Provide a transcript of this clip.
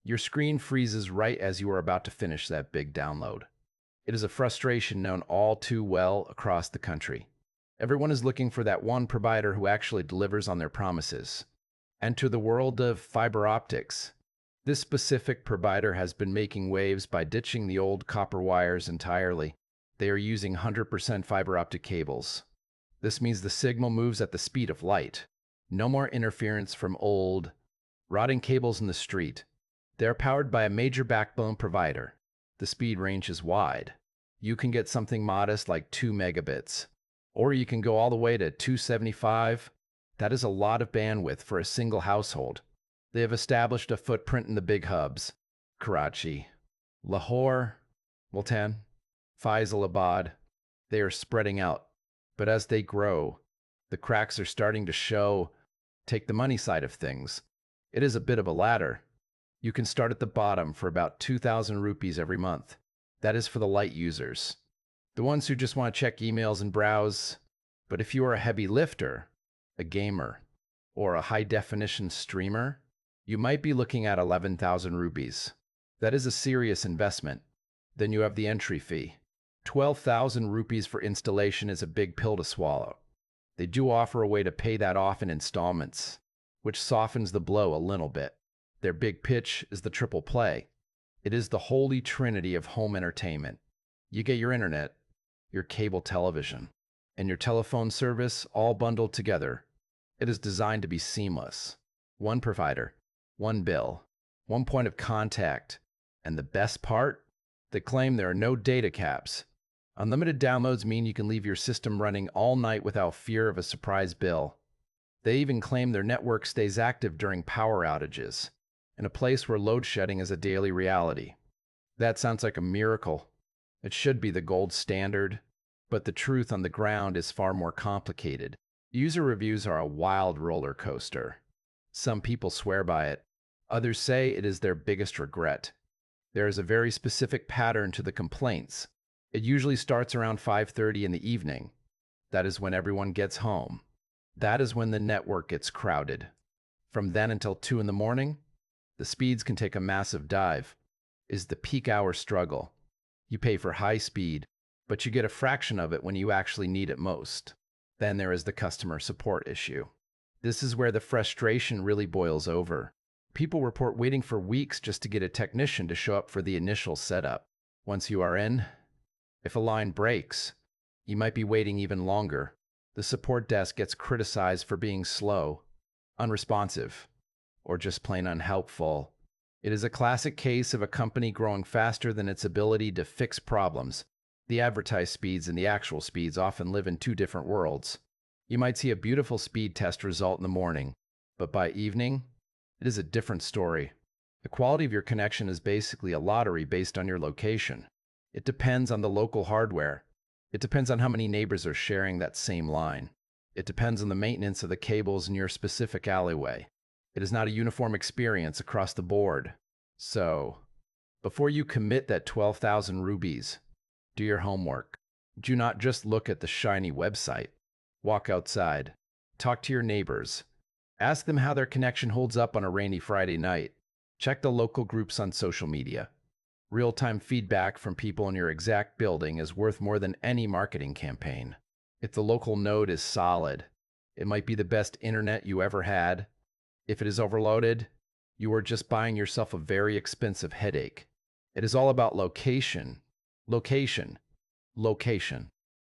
Your screen freezes right as you are about to finish that big download. It is a frustration known all too well across the country. Everyone is looking for that one provider who actually delivers on their promises. Enter the world of fiber optics. This specific provider has been making waves by ditching the old copper wires entirely. They are using 100% fiber optic cables. This means the signal moves at the speed of light. No more interference from old, rotting cables in the street. They are powered by a major backbone provider. The speed range is wide. You can get something modest like 2 megabits, or you can go all the way to 275. That is a lot of bandwidth for a single household. They have established a footprint in the big hubs: Karachi, Lahore, Multan, Faisalabad. They are spreading out. But as they grow, the cracks are starting to show. Take the money side of things. It is a bit of a ladder. You can start at the bottom for about 2,000 rupees every month. That is for the light users, the ones who just want to check emails and browse. But if you are a heavy lifter, a gamer, or a high-definition streamer, you might be looking at 11,000 rupees. That is a serious investment. Then you have the entry fee. 12,000 rupees for installation is a big pill to swallow. They do offer a way to pay that off in installments, which softens the blow a little bit. Their big pitch is the triple play. It is the holy trinity of home entertainment. You get your internet, your cable television, and your telephone service all bundled together. It is designed to be seamless. One provider, one bill, one point of contact. And the best part? They claim there are no data caps. Unlimited downloads mean you can leave your system running all night without fear of a surprise bill. They even claim their network stays active during power outages, in a place where load shedding is a daily reality. That sounds like a miracle. It should be the gold standard, but the truth on the ground is far more complicated. User reviews are a wild roller coaster. Some people swear by it. Others say it is their biggest regret. There is a very specific pattern to the complaints. It usually starts around 5:30 in the evening. That is when everyone gets home. That is when the network gets crowded. From then until 2 in the morning, the speeds can take a massive dive. Is the peak hour struggle. You pay for high speed, but you get a fraction of it when you actually need it most. Then there is the customer support issue. This is where the frustration really boils over. People report waiting for weeks just to get a technician to show up for the initial setup. Once you are in, if a line breaks, you might be waiting even longer. The support desk gets criticized for being slow, unresponsive, or just plain unhelpful. It is a classic case of a company growing faster than its ability to fix problems. The advertised speeds and the actual speeds often live in two different worlds. You might see a beautiful speed test result in the morning, but by evening, it is a different story. The quality of your connection is basically a lottery based on your location. It depends on the local hardware. It depends on how many neighbors are sharing that same line. It depends on the maintenance of the cables in your specific alleyway. It is not a uniform experience across the board. So, before you commit that 12,000 rupees, do your homework. Do not just look at the shiny website. Walk outside. Talk to your neighbors. Ask them how their connection holds up on a rainy Friday night. Check the local groups on social media. Real-time feedback from people in your exact building is worth more than any marketing campaign. If the local node is solid, it might be the best internet you ever had. If it is overloaded, you are just buying yourself a very expensive headache. It is all about location, location, location.